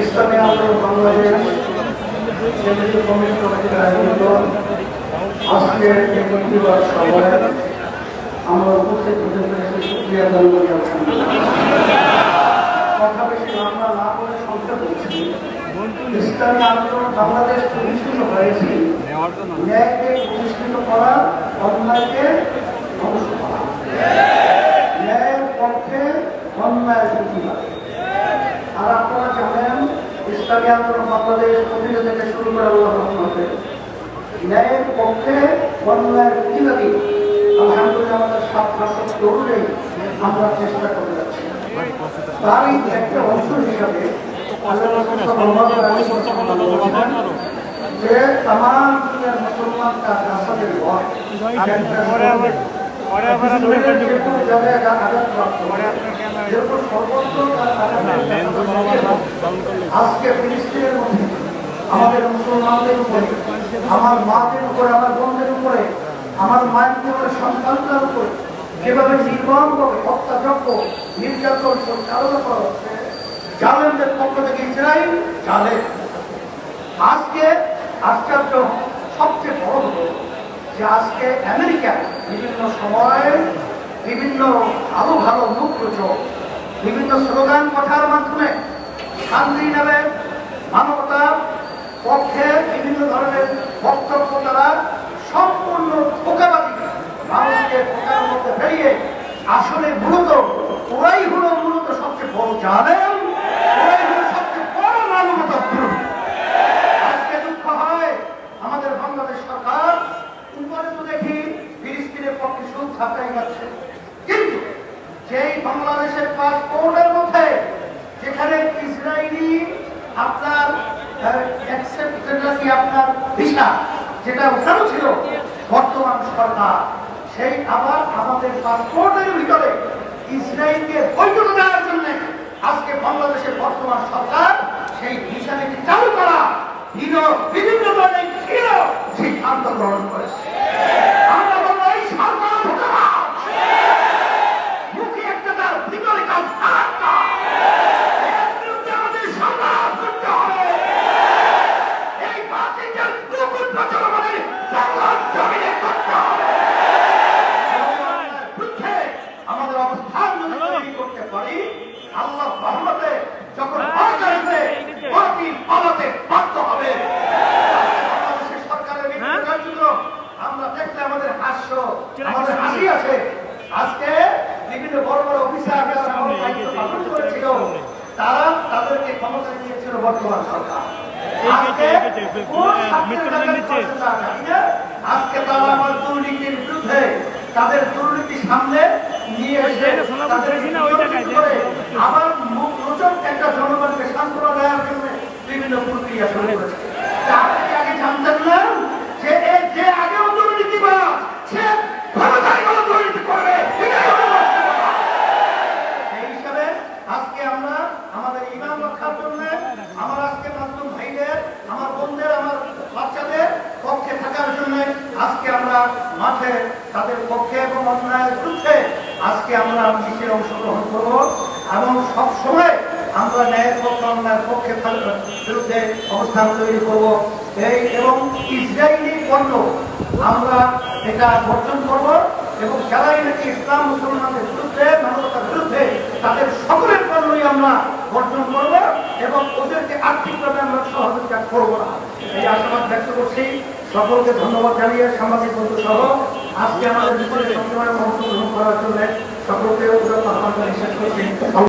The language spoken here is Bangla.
ইসলামী আন্দোলন বাংলাদেশ আজকের এই প্রতিবাদ সভায় আমরা উপস্থিত হতে পেরেছি সুক্রিয়া জানাই। কথা বেশি আমরা না করে সংখ্যা বলছি, ইসলামী আন্দোলন বাংলাদেশ প্রতিষ্ঠিত হয়েছে ন্যায়কে প্রতিষ্ঠিত করা, অন্যায়কে ধ্বংস করা, ন্যায়ের পক্ষে অন্যায়ের প্রতিবাদ। আর আপনারা জানেন ইসলামী আন্দোলন বাংলাদেশ প্রতিষ্ঠা থেকে শুরু করে আল্লাহ রহমতে ন্যায়ের পক্ষে অন্যায়ের প্রতিবাদী আলহামদুলিল্লাহ আমাদের 7 মাসের দৌড়েই আমরা চেষ্টা করে যাচ্ছি। তারই একটা অংশ হিসাবে যে তামাম দুনিয়ার মুসলমান কাসাদের ঘর আজকে ফিলিস্তিনের মধ্যে আমাদের মুসলমানদের উপরে, আমার মাদের উপরে, আমার বোনদের উপরে, আমার মায়ের উপরে, সন্তানদের উপরে যেভাবে নির্মমভাবে হত্যাযজ্ঞ নির্যাতন চালনা করা হচ্ছে জালেমদের পক্ষ থেকে ইসরায়েল জালেম। আজকে আশ্চর্য সবচেয়ে বড় হলো যে আজকে আমেরিকা বিভিন্ন সময়ে বিভিন্ন ভালো ভালো মুখ প্রচোর বিভিন্ন স্লোগান কথার মাধ্যমে শান্তি নেবে, মানবতার পক্ষে বিভিন্ন ধরনের বক্তব্য তারা সম্পূর্ণ ধোঁকাবাদী মানুষকে ধোঁকার মধ্যে ফেরিয়ে আসলে মূলত ওরাই হলো মূলত সবচেয়ে বড় জালেম, ওরাই হলো সবচেয়ে বড় মানবতা বিরোধী। আজকে দুঃখ হয় আমাদের বাংলাদেশ সরকার উপরে তো দেখি ফিলিস্তিনের পক্ষে সুদ ছাপাই যাচ্ছে, কিন্তু যেই বাংলাদেশের পাসপোর্টের মধ্যে যেখানে ইসরায়েলি আপনার আপনার ভিসা যেটা ওখানেও ছিল বর্তমান সরকার সেই আবার আমাদের পাসপোর্টের ভিতরে ইসরায়েলকে বৈধতা দেওয়ার জন্য আজকে বাংলাদেশের বর্তমান সরকার সেই ভিসা নীতি চালু করা বিভিন্ন ধরনের সিদ্ধান্ত গ্রহণ করেছে। আমরা বলবো এই সরকার মুখে একটা তার ভিতরে কাজ আমাদের সরকার করতে হবে। এই বাতিলের দুগুণ প্রচার আমাদের জমিনে করতে হবে। আমাদের অবস্থান যদি তৈরি করতে পারি আল্লাহ রহমতে যখন পালাতে বাধ্য হবে। বাংলাদেশের সরকারের জন্য আমরা দেখলে আমাদের হাস্য আমাদের হাসি আছে। আজকে বিভিন্ন বড় বড় অফিসার পালন করেছিল, তারা তাদেরকে ক্ষমতা দিয়েছিল বর্তমান সরকার। আজকে তারা আমার দুর্নীতির বিরুদ্ধে তাদের দুর্নীতি সামনে নিয়ে এসে আবার নতুন একটা জনগণকে সান্ত্বনা দেওয়ার জন্য বিভিন্ন প্রক্রিয়া শুরু করেছে। আপনি আগে জানতেন না যে যে আগেও দুর্নীতিবাদ সে দুর্নীতি করবে। সেই হিসাবে আজকে আমরা আমাদের ইমান রক্ষার জন্য আমার আজকে মাধ্যম ভাইদের, আমার বোনদের, আমার বাচ্চাদের পক্ষে থাকার জন্য আজকে আমরা মাঠে তাদের পক্ষে এবং অন্যায়ের বিরুদ্ধে আজকে আমরা মিছিলে অংশগ্রহণ করব এবং সবসময় আমরা ন্যায়ের পক্ষে অন্যায়ের পক্ষে বিরুদ্ধে অবস্থান তৈরি করব। এবং ইসরায়েলি পণ্য আমরা এটা বর্জন করব এবং যারাই নাকি ইসলাম মুসলমানদের বিরুদ্ধে, মানবতার বিরুদ্ধে, তাদের সকলের পণ্যই আমরা বর্জন করব এবং ওদেরকে আর্থিকভাবে আমরা সহযোগিতা করবো না। এই আশাবাদ ব্যক্ত করছি। সকলকে ধন্যবাদ জানিয়ে সাংবাদিক বন্ধু সহ আজকে আমাদের ভিতরে অংশগ্রহণ করার জন্য সকলকে আহ্বান শেষ করছি।